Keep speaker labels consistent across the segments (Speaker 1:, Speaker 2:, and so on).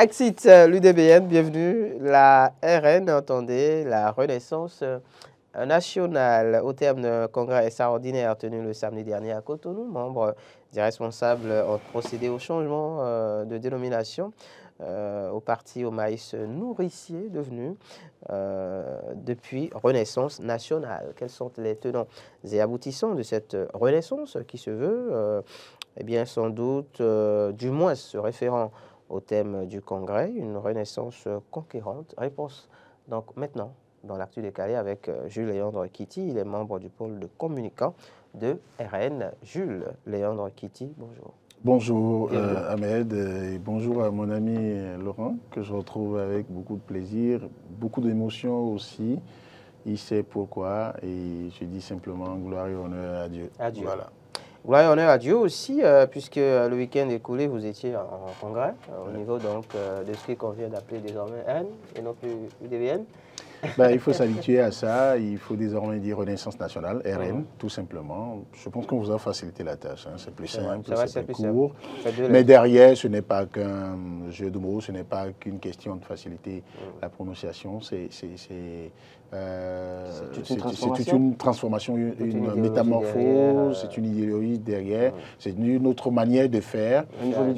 Speaker 1: Axit, l'UDBN, bienvenue. La RN, entendez, la Renaissance nationale. Au terme d'un congrès extraordinaire tenu le samedi dernier à Cotonou, membres des responsables ont procédé au changement de dénomination au parti au maïs nourricier devenu depuis Renaissance nationale. Quels sont les tenants et aboutissants de cette renaissance qui se veut eh bien, sans doute, du moins se référant au thème du congrès, une renaissance conquérante. Réponse donc maintenant dans l'actu décalé avec Jules Léandre Kitty, il est membre du pôle de communicants de RN. Jules Léandre Kitty, bonjour.
Speaker 2: Bonjour Ahmed et bonjour à mon ami Laurent que je retrouve avec beaucoup de plaisir, beaucoup d'émotions aussi. Il sait pourquoi et je dis simplement gloire et honneur à Dieu.
Speaker 1: Adieu.
Speaker 2: Voilà.
Speaker 1: Gloire et honneur à Dieu aussi, puisque le week-end écoulé, vous étiez en congrès, au niveau donc de ce qu'on vient d'appeler désormais RN et non plus UDBN.
Speaker 2: Ben, il faut s'habituer à ça, il faut désormais dire Renaissance nationale, RN, tout simplement. Je pense qu'on vous a facilité la tâche, hein. C'est plus simple, c'est plus court. Mais derrière, ce n'est pas qu'un jeu de mots, ce n'est pas qu'une question de faciliter la prononciation, c'est toute une transformation, une métamorphose, c'est une idéologie derrière, c'est une autre manière de faire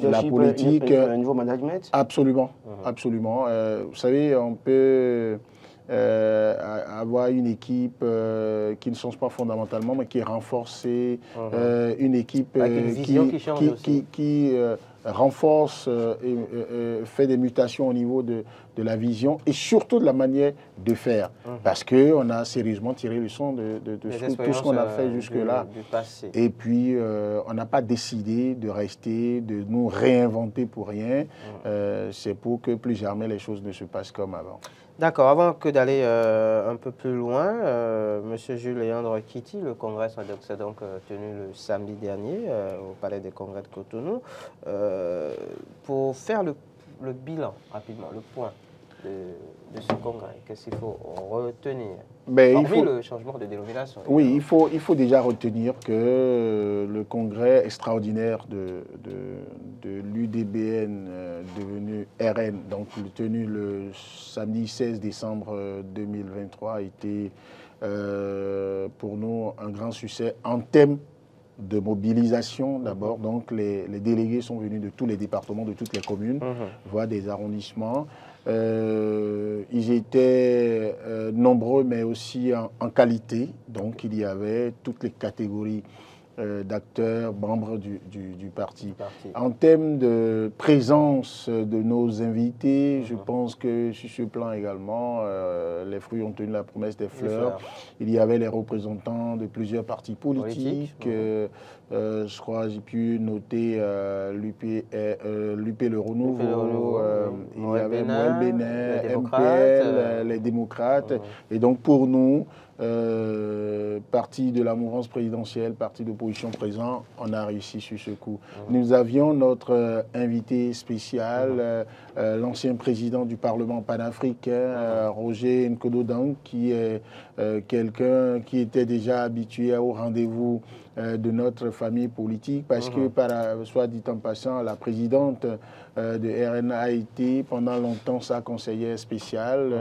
Speaker 2: la politique.
Speaker 3: Un nouveau management.
Speaker 2: Absolument, absolument. Vous savez, on peut avoir une équipe qui ne change pas fondamentalement, mais qui est renforcée, une équipe qui renforce et fait des mutations au niveau de la vision et surtout de la manière de faire. Parce qu'on a sérieusement tiré le son de tout ce qu'on a fait jusque-là. Et puis, on n'a pas décidé de rester, de nous réinventer pour rien. C'est pour que plus jamais les choses ne se passent comme avant.
Speaker 1: D'accord. Avant que d'aller un peu plus loin, Monsieur Jules Léandre Kitty, le congrès s'est donc tenu le samedi dernier au Palais des Congrès de Cotonou. Pour faire le bilan rapidement, le point de ce congrès, qu'est-ce qu'il faut retenir? Hormis le changement de dénomination.
Speaker 2: Oui, il faut déjà retenir que le congrès extraordinaire de l'UDBN devenu RN, donc tenu le samedi 16 décembre 2023, a été pour nous un grand succès en thème de mobilisation d'abord. Donc les délégués sont venus de tous les départements, de toutes les communes, voire des arrondissements. Ils étaient nombreux, mais aussi en qualité. Donc, il y avait toutes les catégories d'acteurs, membres du parti. En termes de présence de nos invités, je pense que sur ce plan également, les fruits ont tenu la promesse des fleurs. Il y avait les représentants de plusieurs partis politiques. Je crois j'ai pu noter l'UP Le Renouveau, il y avait Moël Bénin, MPL, les démocrates. Et donc pour nous, parti de la mouvance présidentielle, parti d'opposition présent, on a réussi sur ce coup. Nous avions notre invité spécial, l'ancien président du Parlement panafricain, Roger Nkodo-Dang, qui est quelqu'un qui était déjà habitué au rendez-vous de notre famille politique, parce que, soit dit en passant, la présidente de RN a été pendant longtemps sa conseillère spéciale.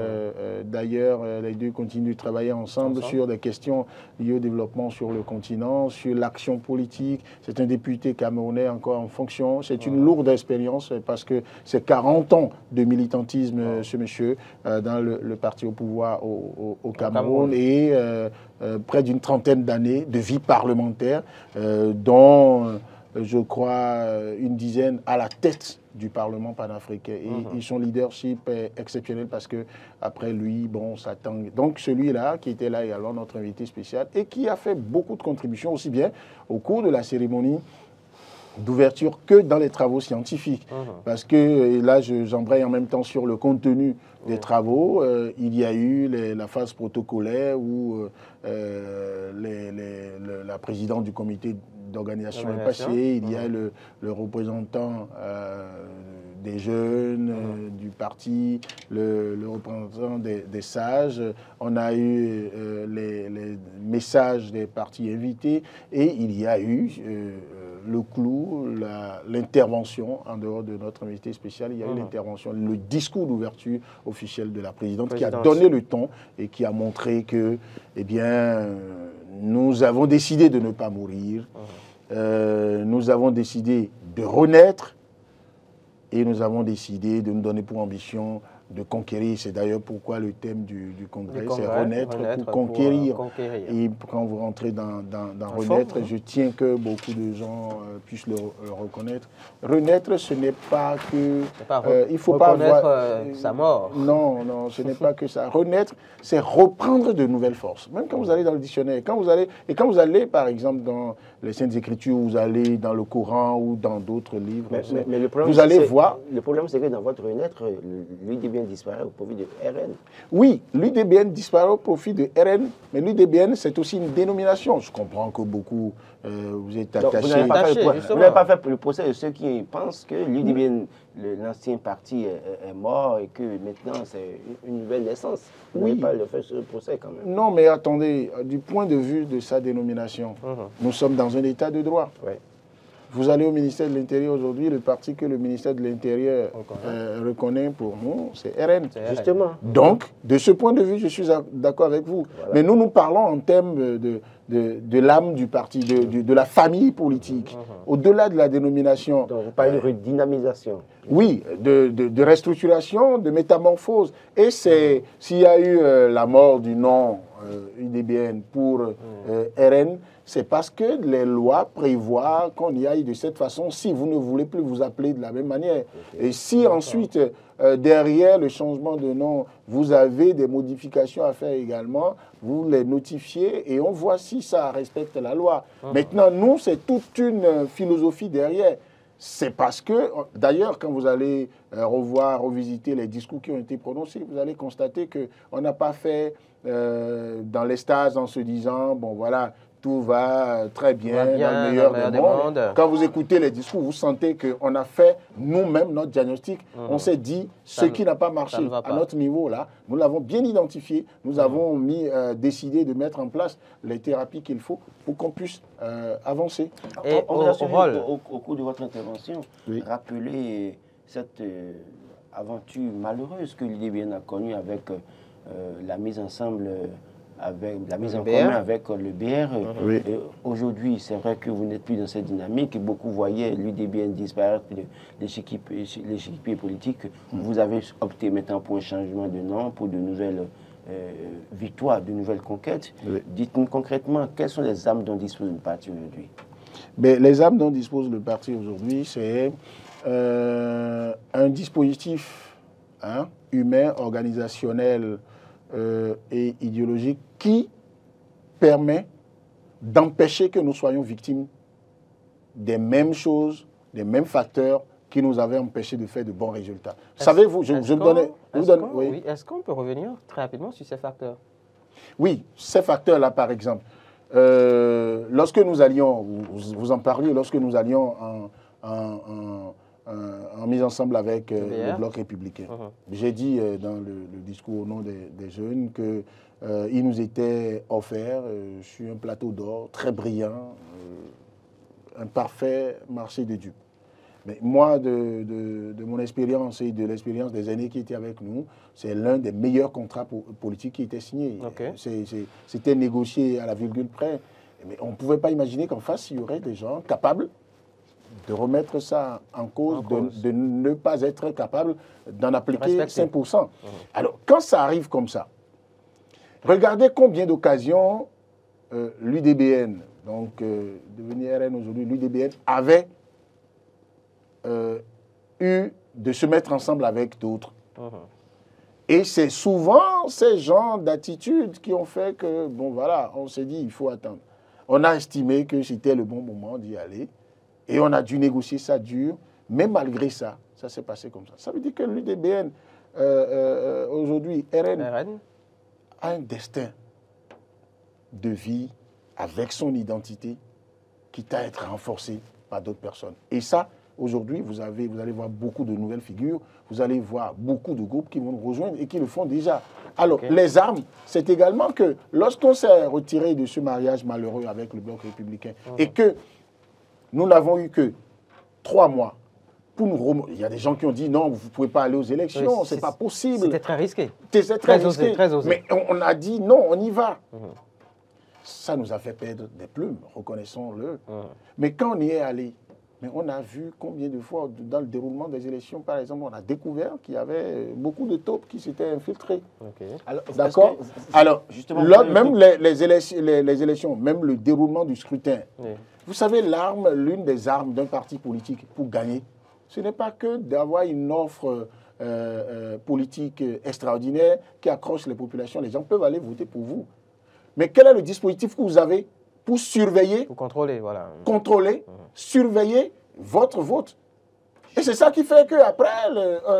Speaker 2: D'ailleurs, les deux continuent de travailler ensemble sur des questions liées au développement sur le continent, sur l'action politique. C'est un député camerounais encore en fonction. C'est une lourde expérience parce que c'est 40 ans de militantisme, ce monsieur, dans le parti au pouvoir au Cameroun et près d'une trentaine d'années de vie parlementaire, dont je crois une dizaine à la tête du Parlement panafricain. Et son leadership est exceptionnel parce que après lui, bon, ça tangue. Donc celui-là, qui était là également, notre invité spécial, et qui a fait beaucoup de contributions, aussi bien au cours de la cérémonie d'ouverture que dans les travaux scientifiques. Parce que, et là j'embraye en même temps sur le contenu des travaux, il y a eu la phase protocolaire où la présidente du comité d'organisation est passée, il y a le représentant des jeunes du parti, le représentant des sages, on a eu les messages des partis invités et il y a eu le clou, l'intervention, en dehors de notre invité spécial, il y a eu l'intervention, le discours d'ouverture officiel de la présidente qui a donné le ton et qui a montré que, eh bien, nous avons décidé de ne pas mourir, nous avons décidé de renaître et nous avons décidé de nous donner pour ambition de conquérir. C'est d'ailleurs pourquoi le thème du congrès, c'est renaître pour conquérir. Et quand vous rentrez dans renaître, je tiens que beaucoup de gens puissent le reconnaître. Renaître, ce n'est pas que...
Speaker 1: il faut pas avoir sa mort.
Speaker 2: Non, non, ce n'est pas que ça. Renaître, c'est reprendre de nouvelles forces. Même quand vous allez dans le dictionnaire, quand vous allez, par exemple, dans les Saintes Écritures, vous allez dans le Coran ou dans d'autres livres,
Speaker 3: mais le problème,
Speaker 2: vous allez voir...
Speaker 3: Le problème, c'est que dans votre renaître, l'UDBN disparaît au profit de RN.
Speaker 2: Oui, l'UDBN disparaît au profit de RN, mais l'UDBN, c'est aussi une dénomination. Je comprends que beaucoup, vous êtes attachés.
Speaker 3: Vous n'avez pas fait le procès de ceux qui pensent que l'UDBN, l'ancien parti, est mort et que maintenant, c'est une nouvelle naissance. Vous n'avez pas fait ce procès quand même.
Speaker 2: Non, mais attendez, du point de vue de sa dénomination, nous sommes dans un état de droit.
Speaker 3: Ouais.
Speaker 2: Vous allez au ministère de l'Intérieur aujourd'hui, le parti que le ministère de l'Intérieur reconnaît pour nous, c'est RN.
Speaker 3: Justement.
Speaker 2: Donc, de ce point de vue, je suis d'accord avec vous. Voilà. Mais nous parlons en termes de l'âme du parti, de la famille politique, au-delà de la dénomination.
Speaker 3: Donc, vous parlez de redynamisation.
Speaker 2: Oui, de restructuration, de métamorphose. Et s'il y a eu la mort du nom UDBN pour RN, c'est parce que les lois prévoient qu'on y aille de cette façon si vous ne voulez plus vous appeler de la même manière. Et si ensuite, derrière le changement de nom, vous avez des modifications à faire également, vous les notifiez et on voit si ça respecte la loi. Maintenant, nous, c'est toute une philosophie derrière. C'est parce que, d'ailleurs, quand vous allez revisiter les discours qui ont été prononcés, vous allez constater qu'on n'a pas fait dans l'extase en se disant, bon voilà, tout va très bien, dans le meilleur des mondes. Quand vous écoutez les discours, vous sentez qu'on a fait nous-mêmes notre diagnostic. On s'est dit, ce qui n'a pas marché à notre niveau, là, nous l'avons bien identifié. Nous avons décidé de mettre en place les thérapies qu'il faut pour qu'on puisse avancer.
Speaker 3: Et au cours de votre intervention, rappelez cette aventure malheureuse que l'UDBN a connue avec la mise ensemble... avec la mise en commun avec le BR. Aujourd'hui, c'est vrai que vous n'êtes plus dans cette dynamique. Beaucoup voyaient l'UDBN disparaître, l'échiquier politique. Vous avez opté maintenant pour un changement de nom, pour de nouvelles victoires, de nouvelles conquêtes. Dites-nous concrètement, quelles sont les armes dont dispose le parti aujourd'hui?
Speaker 2: Les armes dont dispose le parti aujourd'hui, c'est un dispositif humain, organisationnel, et idéologique qui permet d'empêcher que nous soyons victimes des mêmes choses, des mêmes facteurs qui nous avaient empêchés de faire de bons résultats. Savez-vous, je me donnais...
Speaker 1: Est-ce qu'on peut revenir très rapidement sur ces facteurs?
Speaker 2: Oui, ces facteurs-là, par exemple. Lorsque nous allions, vous en parliez, lorsque nous allions en mise ensemble avec le Bloc républicain. J'ai dit dans le discours au nom des jeunes qu'il nous était offert sur un plateau d'or très brillant, un parfait marché de dupes. Mais moi, de mon expérience et de l'expérience des aînés qui étaient avec nous, c'est l'un des meilleurs contrats politiques qui était signé. C'était négocié à la virgule près. Mais on ne pouvait pas imaginer qu'en face, il y aurait des gens capables de remettre ça en cause, de ne pas être capable d'en appliquer 5%. Alors, quand ça arrive comme ça, regardez combien d'occasions l'UDBN, donc devenu RN aujourd'hui, l'UDBN avait eu de se mettre ensemble avec d'autres. Et c'est souvent ces genres d'attitudes qui ont fait que, bon voilà, on s'est dit, il faut attendre. On a estimé que c'était le bon moment d'y aller. Et on a dû négocier ça dur, mais malgré ça, ça s'est passé comme ça. Ça veut dire que l'UDBN, aujourd'hui, RN, a un destin de vie avec son identité, quitte à être renforcé par d'autres personnes. Et ça, aujourd'hui, vous allez voir beaucoup de nouvelles figures, vous allez voir beaucoup de groupes qui vont nous rejoindre et qui le font déjà. Alors, les armes, c'est également que lorsqu'on s'est retiré de ce mariage malheureux avec le Bloc républicain et que Nous n'avons eu que 3 mois. Il y a des gens qui ont dit non, vous ne pouvez pas aller aux élections, ce n'est pas possible.
Speaker 1: C'était très risqué.
Speaker 2: C'était très risqué.
Speaker 1: Osé, très osé.
Speaker 2: Mais on a dit non, on y va. Ça nous a fait perdre des plumes, reconnaissons-le. Mais quand on y est allé, mais on a vu combien de fois, dans le déroulement des élections, par exemple, on a découvert qu'il y avait beaucoup de taupes qui s'étaient infiltrés. D'accord. Alors, même les élections, même le déroulement du scrutin. Vous savez, l'une des armes d'un parti politique pour gagner, ce n'est pas que d'avoir une offre politique extraordinaire qui accroche les populations. Les gens peuvent aller voter pour vous. Mais quel est le dispositif que vous avez pour surveiller,
Speaker 1: pour contrôler, voilà.
Speaker 2: Contrôler, surveiller votre vote? Et c'est ça qui fait qu'après,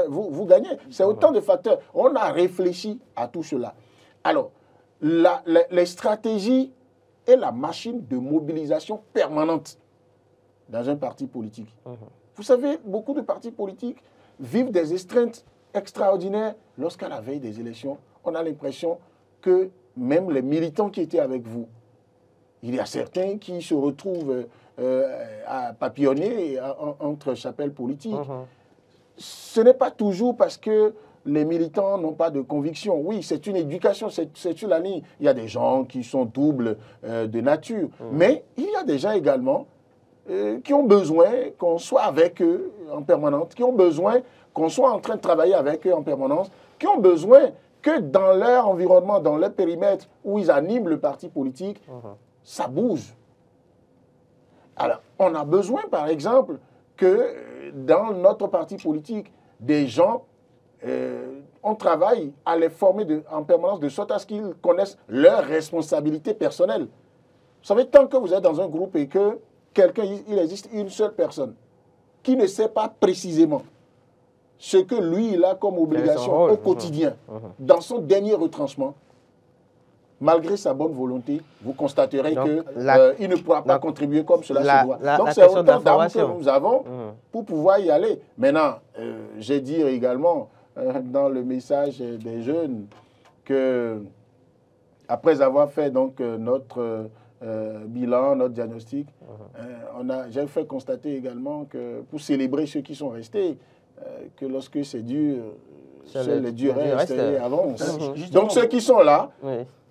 Speaker 2: vous gagnez. C'est autant de facteurs. On a réfléchi à tout cela. Alors, les stratégies et la machine de mobilisation permanente dans un parti politique. Vous savez, beaucoup de partis politiques vivent des estreintes extraordinaires lorsqu'à la veille des élections, on a l'impression que même les militants qui étaient avec vous, il y a certains qui se retrouvent à papillonner entre chapelles politiques. Ce n'est pas toujours parce que les militants n'ont pas de conviction. Oui, c'est une éducation, c'est sur la ligne. Il y a des gens qui sont doubles de nature. Mais il y a des gens également qui ont besoin qu'on soit avec eux en permanence, qui ont besoin qu'on soit en train de travailler avec eux en permanence, qui ont besoin que dans leur environnement, dans leur périmètre où ils animent le parti politique, ça bouge. Alors, on a besoin, par exemple, que dans notre parti politique, des gens, on travaille à les former en permanence de sorte à ce qu'ils connaissent leurs responsabilités personnelles. Vous savez, tant que vous êtes dans un groupe et que il existe une seule personne qui ne sait pas précisément ce que lui, il a comme obligation au quotidien, dans son dernier retranchement, malgré sa bonne volonté, vous constaterez qu'il ne pourra pas contribuer comme cela se doit. Donc c'est autant d'armes que nous avons pour pouvoir y aller. Maintenant, j'ai dit également dans le message des jeunes que, après avoir fait donc notre bilan, notre diagnostic, j'ai fait constater également que pour célébrer ceux qui sont restés, que lorsque c'est dur, seuls les durs restent et avancent. Donc ceux qui sont là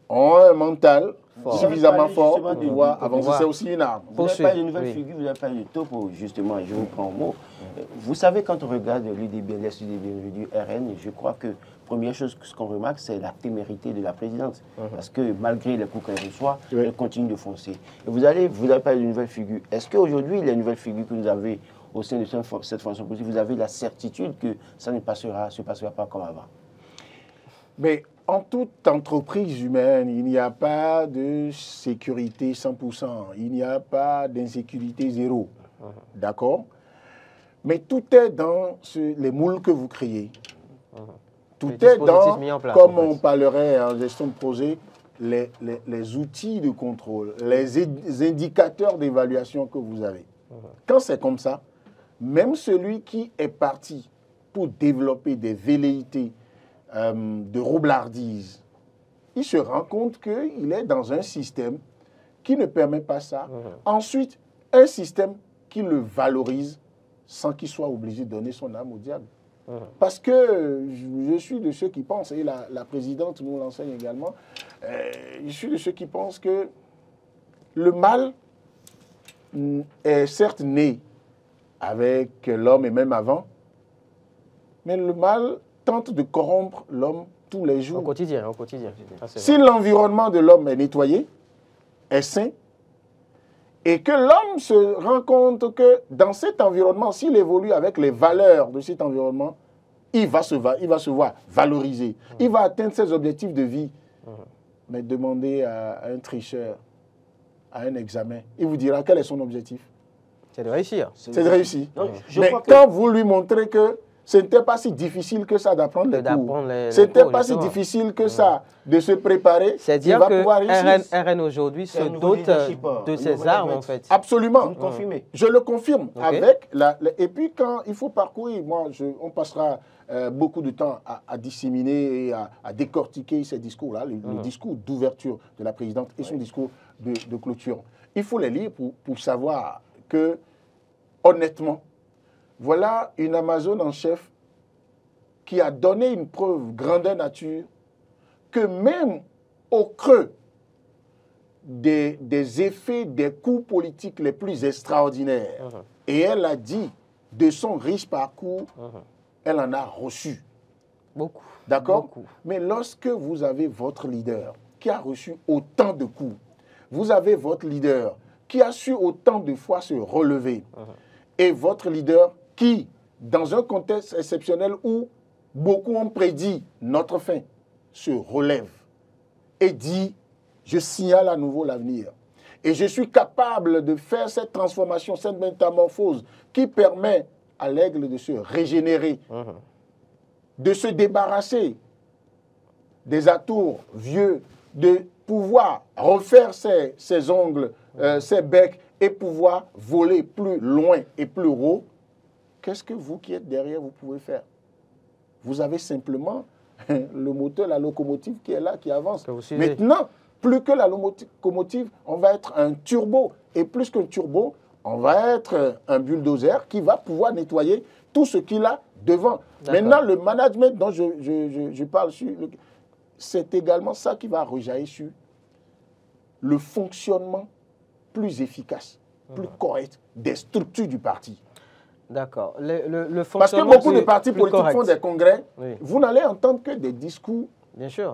Speaker 2: ont un mental suffisamment fort pour pouvoir avancer. C'est aussi une arme.
Speaker 3: Vous n'avez pas de nouvelle figure, vous n'avez pas de topo, justement, je vous prends au mot. Vous savez, quand on regarde l'UDBLS, du RN, je crois que première chose qu'on remarque, c'est la témérité de la présidente. Parce que malgré les coups qu'elle reçoit, elle continue de foncer. Et vous n'avez pas de nouvelle figure. Est-ce qu'aujourd'hui, les nouvelles figures que vous avez au sein de cette fonction politique, vous avez la certitude que ça ne se passera pas comme avant?
Speaker 2: Mais en toute entreprise humaine, il n'y a pas de sécurité 100%. Il n'y a pas d'insécurité zéro. D'accord? Mais tout est dans les moules que vous créez. Tout est dans, comme on parlerait en gestion de projet, les outils de contrôle, les indicateurs d'évaluation que vous avez. Quand c'est comme ça, même celui qui est parti pour développer des velléités de roublardise, il se rend compte qu'il est dans un système qui ne permet pas ça. Ensuite, un système qui le valorise sans qu'il soit obligé de donner son âme au diable. Parce que je suis de ceux qui pensent, et la présidente nous l'enseigne également, je suis de ceux qui pensent que le mal est certes né avec l'homme et même avant, mais le mal tente de corrompre l'homme tous les jours.
Speaker 1: Au quotidien.
Speaker 2: Si l'environnement de l'homme est nettoyé, est sain, et que l'homme se rend compte que dans cet environnement, s'il évolue avec les valeurs de cet environnement, il va se voir valorisé. Il va atteindre ses objectifs de vie. Mais demandez à un tricheur, à un examen, il vous dira quel est son objectif.
Speaker 1: C'est de réussir.
Speaker 2: C'est de réussir. Donc, mais quand vous lui montrez que ce n'était pas si difficile que ça d'apprendre les cours, ce n'était pas si difficile que ça de se préparer,
Speaker 1: c'est dire que RN aujourd'hui se dote de ses armes, en fait.
Speaker 2: Absolument.
Speaker 3: Vous me confirmez? Je
Speaker 2: le confirme. Avec et puis quand il faut parcourir, on passera beaucoup de temps à disséminer et à décortiquer ces discours-là, le discours d'ouverture de la présidente et son discours de clôture. Il faut les lire pour savoir que honnêtement, voilà une Amazone en chef qui a donné une preuve grandeur nature que même au creux des effets des coups politiques les plus extraordinaires, et elle a dit de son riche parcours, elle en a reçu.
Speaker 1: Beaucoup.
Speaker 2: D'accord? Mais lorsque vous avez votre leader qui a reçu autant de coups, vous avez votre leader qui a su autant de fois se relever, et votre leader qui, dans un contexte exceptionnel où beaucoup ont prédit notre fin, se relève et dit, je signale à nouveau l'avenir. Et je suis capable de faire cette transformation, cette métamorphose qui permet à l'aigle de se régénérer, de se débarrasser des atours vieux, de pouvoir refaire ses ongles, ses becs et pouvoir voler plus loin et plus haut. Qu'est-ce que vous qui êtes derrière, vous pouvez faire? Vous avez simplement le moteur, la locomotive qui est là, qui avance. Maintenant, plus que la locomotive, on va être un turbo. Et plus qu'un turbo, on va être un bulldozer qui va pouvoir nettoyer tout ce qu'il a devant. Maintenant, le management dont je parle, c'est également ça qui va rejaillir sur le fonctionnement plus efficace, plus correct des structures du parti.
Speaker 1: D'accord.
Speaker 2: Parce que beaucoup de partis politiques font des congrès, vous n'allez entendre que des discours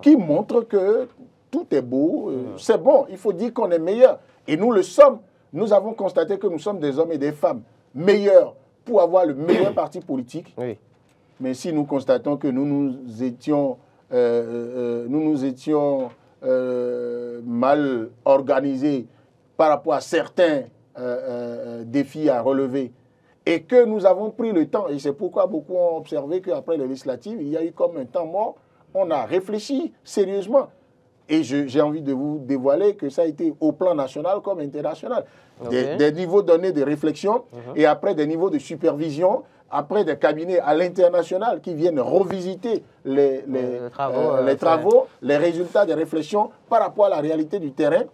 Speaker 2: qui montrent que tout est beau, c'est bon, il faut dire qu'on est meilleur. Et nous le sommes. Nous avons constaté que nous sommes des hommes et des femmes meilleurs pour avoir le meilleur parti politique. Mais si nous constatons que nous nous étions mal organisés par rapport à certains défis à relever, et que nous avons pris le temps, et c'est pourquoi beaucoup ont observé qu'après les législatives, il y a eu comme un temps mort, on a réfléchi sérieusement. Et j'ai envie de vous dévoiler que ça a été au plan national comme international. Des niveaux donnés de réflexion et après des niveaux de supervision, après des cabinets à l'international qui viennent revisiter les travaux, les résultats des réflexions par rapport à la réalité du terrain,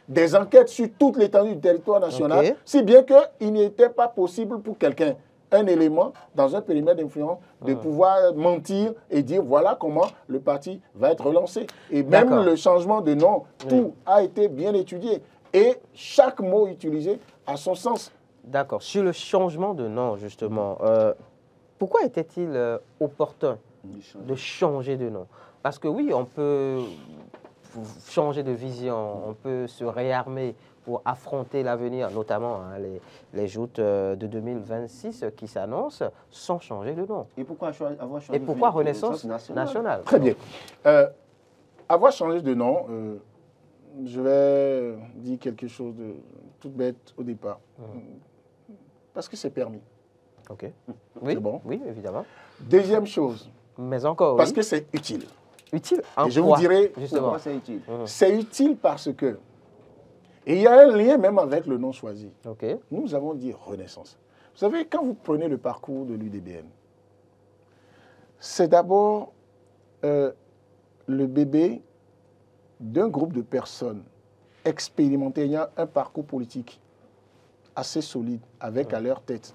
Speaker 2: des enquêtes sur toute l'étendue du territoire national, si bien qu'il n'était pas possible pour quelqu'un, un élément dans un périmètre d'influence, de pouvoir mentir et dire voilà comment le parti va être relancé. Et même le changement de nom, tout a été bien étudié. Et chaque mot utilisé a son sens.
Speaker 1: D'accord. Sur le changement de nom, justement, pourquoi était-il opportun de changer de nom? Parce que oui, on peut changer de vision, on peut se réarmer pour affronter l'avenir, notamment les joutes de 2026 qui s'annoncent sans changer de nom.
Speaker 3: Et pourquoi avoir changé
Speaker 1: de nom? Renaissance nationale.
Speaker 2: Très bien. Avoir changé de nom, je vais dire quelque chose de tout bête au départ. Parce que c'est permis.
Speaker 1: OK. Oui,
Speaker 2: bon.
Speaker 1: Oui, évidemment.
Speaker 2: Deuxième chose.
Speaker 1: Mais encore,
Speaker 2: parce que c'est utile.
Speaker 1: Utile en
Speaker 2: Et je vous dirai
Speaker 1: justement.
Speaker 3: C'est utile.
Speaker 2: C'est utile parce que, et il y a un lien même avec le nom choisi. Nous avons dit Renaissance. Vous savez, quand vous prenez le parcours de l'UDBN, c'est d'abord le bébé d'un groupe de personnes expérimentées ayant un parcours politique assez solide, avec à leur tête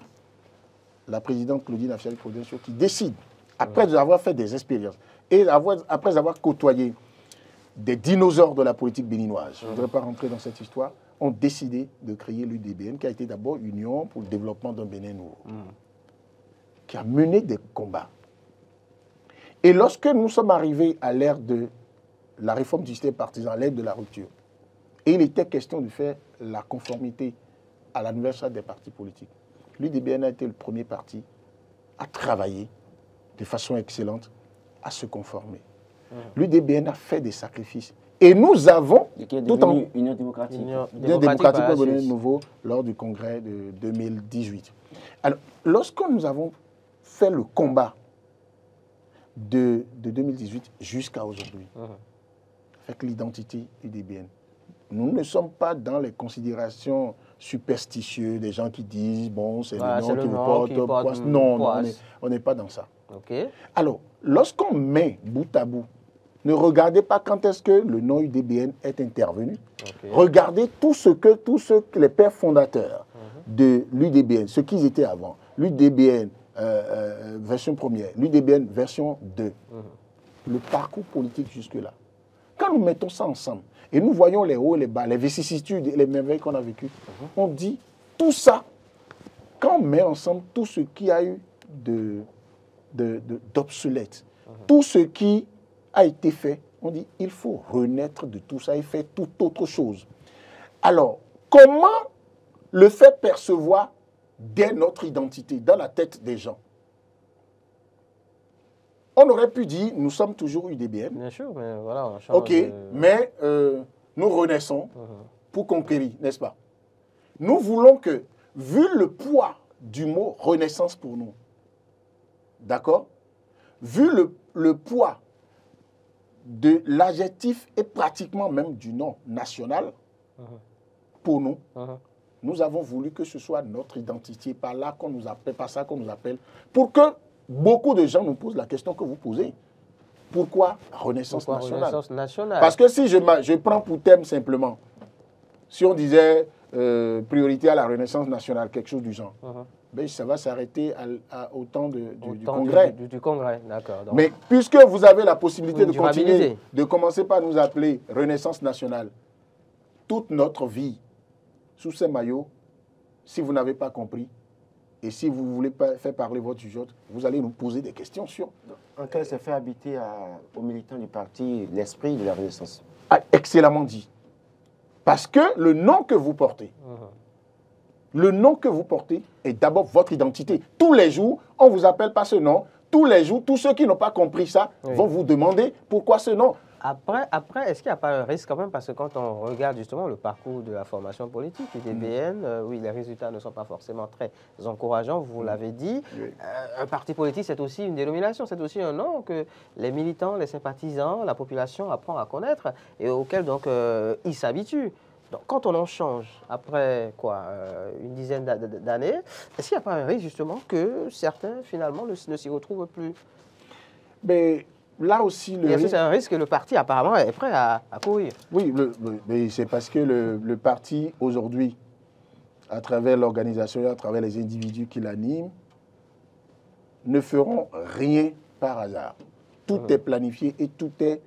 Speaker 2: la présidente Claudine Afia-Prudencio qui décide, après avoir fait des expériences, et après avoir côtoyé des dinosaures de la politique béninoise, je ne voudrais pas rentrer dans cette histoire, ont décidé de créer l'UDBN, qui a été d'abord Union pour le développement d'un Bénin nouveau, qui a mené des combats. Et lorsque nous sommes arrivés à l'ère de la réforme du système partisan, à l'ère de la rupture, et il était question de faire la conformité à la nouvelle charte des partis politiques, l'UDBN a été le premier parti à travailler de façon excellente à se conformer. L'UDBN a fait des sacrifices. Et nous avons,
Speaker 3: tout en Union démocratique,
Speaker 2: nouveau lors du congrès de 2018. Alors, lorsque nous avons fait le combat de 2018 jusqu'à aujourd'hui, avec l'identité UDBN, nous ne sommes pas dans les considérations superstitieuses des gens qui disent, bon, c'est le nom qui porte. Non, on n'est pas dans ça. Alors, lorsqu'on met bout à bout, ne regardez pas quand est-ce que le nom UDBN est intervenu. Regardez tout ce que les pères fondateurs de l'UDBN, ce qu'ils étaient avant, l'UDBN version première, l'UDBN version 2, le parcours politique jusque-là, quand nous mettons ça ensemble, et nous voyons les hauts et les bas, les vicissitudes et les merveilles qu'on a vécues, on dit tout ça, quand on met ensemble tout ce qui a eu d'obsolète, tout ce qui a été fait, on dit il faut renaître de tout ça et faire tout autre chose. Alors, comment le fait percevoir dès notre identité, dans la tête des gens? On aurait pu dire, nous sommes toujours UDBN.
Speaker 1: Bien sûr, mais voilà, on change.
Speaker 2: Ok, mais nous renaissons pour conquérir, n'est-ce pas? Nous voulons que, vu le poids du mot renaissance pour nous, d'accord? Vu le poids de l'adjectif et pratiquement même du nom national, pour nous, nous avons voulu que ce soit notre identité, par là qu'on nous appelle, par ça qu'on nous appelle, pour que beaucoup de gens nous posent la question que vous posez. Pourquoi Renaissance nationale? Parce que si je prends pour thème simplement, si on disait priorité à la Renaissance nationale, quelque chose du genre, ben, ça va s'arrêter au temps du Congrès.
Speaker 1: Du Congrès, d'accord.
Speaker 2: Mais puisque vous avez la possibilité de continuer, de commencer par nous appeler Renaissance nationale, toute notre vie, sous ces maillots, si vous n'avez pas compris, et si vous voulez faire parler votre jugeote, vous allez nous poser des questions sur...
Speaker 3: En quel se fait habiter aux militants du parti l'esprit de la Renaissance?
Speaker 2: Excellemment dit. Parce que le nom que vous portez, est d'abord votre identité. Tous les jours, on ne vous appelle pas ce nom. Tous les jours, tous ceux qui n'ont pas compris ça vont vous demander pourquoi ce nom.
Speaker 1: Après est-ce qu'il n'y a pas un risque quand même? Parce que quand on regarde justement le parcours de la formation politique, l'UDBN, oui, les résultats ne sont pas forcément très encourageants, vous l'avez dit. Oui. Un parti politique, c'est aussi une dénomination, c'est aussi un nom que les militants, les sympathisants, la population apprend à connaître et auquel donc ils s'habituent. Donc, quand on en change, après quoi, une dizaine d'années, est-ce qu'il n'y a pas un risque justement que certains finalement ne s'y retrouvent plus?
Speaker 2: Mais là aussi,
Speaker 1: c'est un risque que le parti apparemment est prêt à courir.
Speaker 2: Oui, mais c'est parce que le parti aujourd'hui, à travers l'organisation, à travers les individus qui l'animent, ne feront rien par hasard. Tout est planifié et tout est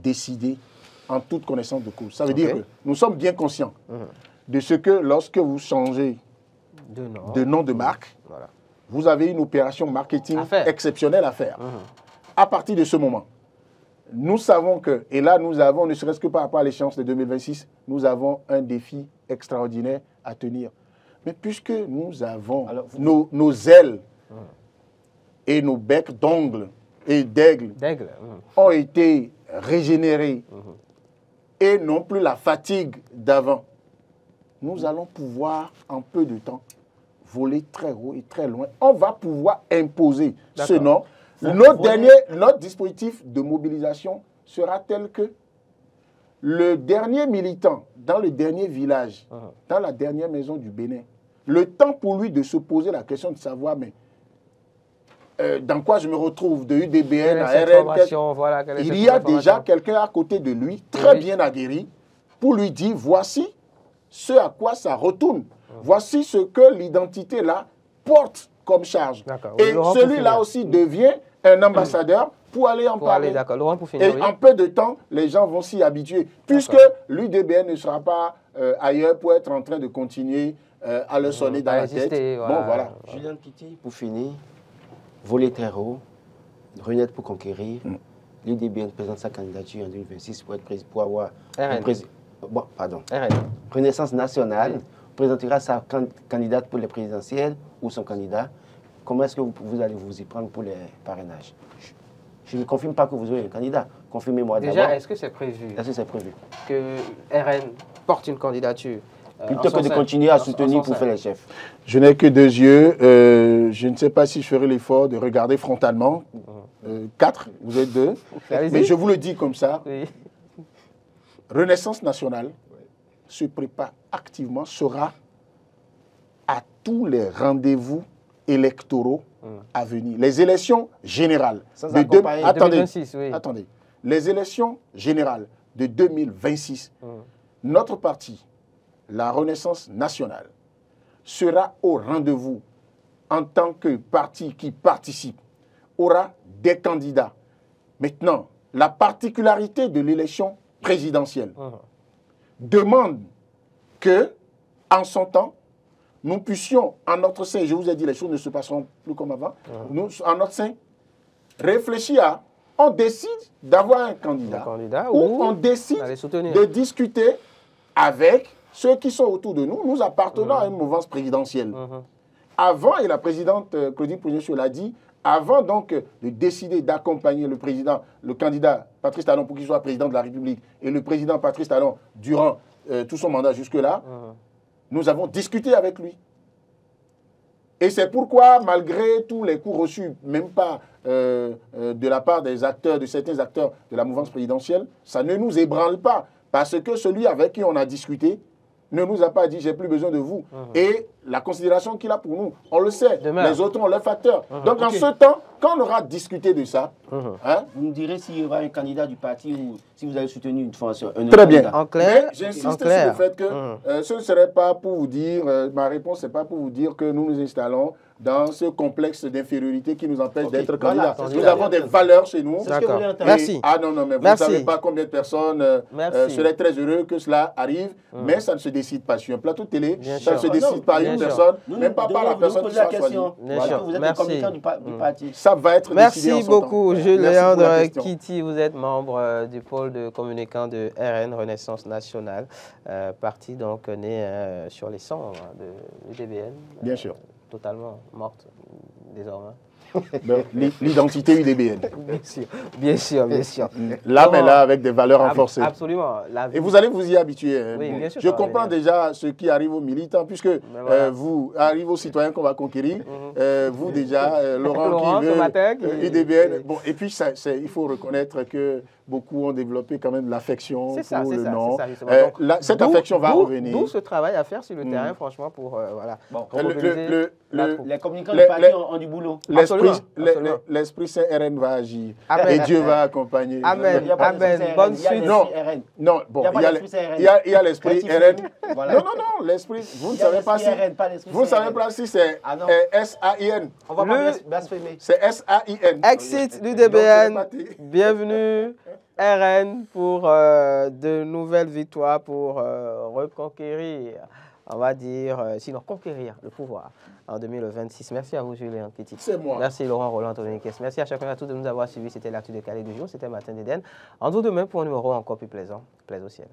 Speaker 2: décidé en toute connaissance de cause. Ça veut dire que nous sommes bien conscients de ce que lorsque vous changez de nom de marque, vous avez une opération marketing exceptionnelle à faire. À partir de ce moment, nous savons que, et là nous avons, ne serait-ce que par rapport à l'échéance de 2026, nous avons un défi extraordinaire à tenir. Mais puisque nous avons nos ailes et nos becs d'ongles et d'aigle ont été régénérés et non plus la fatigue d'avant, nous allons pouvoir en peu de temps voler très haut et très loin. On va pouvoir imposer ce nom. Notre dispositif de mobilisation sera tel que le dernier militant dans le dernier village, dans la dernière maison du Bénin, le temps pour lui de se poser la question de savoir, mais dans quoi je me retrouve, de UDBN à RN, il y a déjà quelqu'un à côté de lui, très bien aguerri, pour lui dire, voici ce à quoi ça retourne. Voici ce que l'identité là porte comme charge. Et celui-là aussi devient un ambassadeur pour aller en parler. Et en peu de temps, les gens vont s'y habituer. Puisque l'UDBN ne sera pas ailleurs pour être en train de continuer à le sonner dans la tête. Bon, voilà.
Speaker 3: Julien Petit, pour finir, voler très haut, renaître pour conquérir. L'UDBN présente sa candidature en 2026 pour avoir un président. Bon, pardon. Renaissance nationale présentera sa candidate pour les présidentielles ou son candidat. Comment est-ce que vous allez vous y prendre pour les parrainages? Je ne confirme pas que vous aurez un candidat. Confirmez-moi d'abord.
Speaker 1: Déjà, est-ce que c'est prévu?
Speaker 3: Est-ce que c'est prévu?
Speaker 1: Que RN porte une candidature
Speaker 3: plutôt que de continuer à soutenir pour faire les chefs.
Speaker 2: Je n'ai que 2 yeux. Je ne sais pas si je ferai l'effort de regarder frontalement. 4, vous êtes 2. Mais je vous le dis comme ça. Renaissance nationale se prépare activement, sera à tous les rendez-vous électoraux à venir. Les élections générales de 2026, attendez. Les élections générales de 2026, notre parti, la Renaissance nationale, sera au rendez-vous en tant que parti qui participe, aura des candidats. Maintenant, la particularité de l'élection présidentielle demande que, en son temps, nous puissions, en notre sein, je vous ai dit, les choses ne se passeront plus comme avant, nous, en notre sein, réfléchir à, on décide d'avoir un candidat ou on décide de discuter avec ceux qui sont autour de nous, nous appartenons à une mouvance présidentielle. Avant, et la présidente Claudine Pouyanné l'a dit, avant donc de décider d'accompagner le président, le candidat Patrice Talon pour qu'il soit président de la République et le président Patrice Talon durant tout son mandat jusque-là, nous avons discuté avec lui. Et c'est pourquoi, malgré tous les coups reçus, même pas de la part des acteurs, de certains acteurs de la mouvance présidentielle, ça ne nous ébranle pas. Parce que celui avec qui on a discuté ne nous a pas dit « j'ai plus besoin de vous ». Et la considération qu'il a pour nous, on le sait, les autres ont leurs facteurs. Donc en ce temps, quand on aura discuté de ça,
Speaker 3: vous me direz s'il y aura un candidat du parti ou si vous avez soutenu une fois un
Speaker 2: très bien.
Speaker 1: En clair,
Speaker 2: j'insiste sur le fait que ce ne serait pas pour vous dire, ma réponse n'est pas pour vous dire que nous nous installons dans ce complexe d'infériorité qui nous empêche d'être candidats. Nous avons des valeurs chez nous.
Speaker 1: Merci.
Speaker 2: Ah non, mais vous ne savez pas combien de personnes seraient très heureux que cela arrive, mais ça ne se décide pas sur un plateau de télé, ça ne se décide pas une personne, même pas par la personne qui soit choisie.
Speaker 3: Vous êtes le communicant du parti.
Speaker 2: Ça va être décidé en son temps.
Speaker 1: Merci beaucoup, Jules-Léandre Kitty. Vous êtes membre du pôle de communicants de RN, Renaissance Nationale, parti donc né sur les cendres de l'UDBN.
Speaker 2: Bien sûr.
Speaker 1: Totalement morte, désormais.
Speaker 2: L'identité UDBN.
Speaker 1: Bien sûr.
Speaker 2: L'âme est là avec des valeurs renforcées.
Speaker 1: Absolument.
Speaker 2: Et vous allez vous y habituer. Hein.
Speaker 1: Oui, bien sûr,
Speaker 2: je comprends déjà ce qui arrive aux militants, puisque vous arrivez aux citoyens qu'on va conquérir. Vous déjà, Laurent qui veut UDBN. Bon, et puis, il faut reconnaître que beaucoup ont développé quand même l'affection pour le nom. Cette affection va revenir.
Speaker 1: D'où ce travail à faire sur le terrain, franchement, pour voilà.
Speaker 3: Les communicants du parti ont du boulot.
Speaker 2: L'Esprit Saint RN va agir. Et Dieu va accompagner.
Speaker 1: Amen. Bonne suite.
Speaker 2: Non, bon, il y a l'Esprit RN. Non, l'Esprit, vous ne savez pas si... Vous ne savez pas si c'est S-A-I-N.
Speaker 3: On va pas blasphémer.
Speaker 2: C'est S-A-I-n.
Speaker 1: Exit l'UDBN. Bienvenue. RN pour de nouvelles victoires, pour reconquérir, on va dire, sinon conquérir le pouvoir en 2026. Merci à vous, Julien Kitty.
Speaker 2: C'est moi.
Speaker 1: Merci Laurent Roland Anthony. Merci à chacun et à tous de nous avoir suivis. C'était l'actu de Calais du jour. C'était Matin d'Éden. En tout demain pour un numéro encore plus plaisant. Plaise au ciel.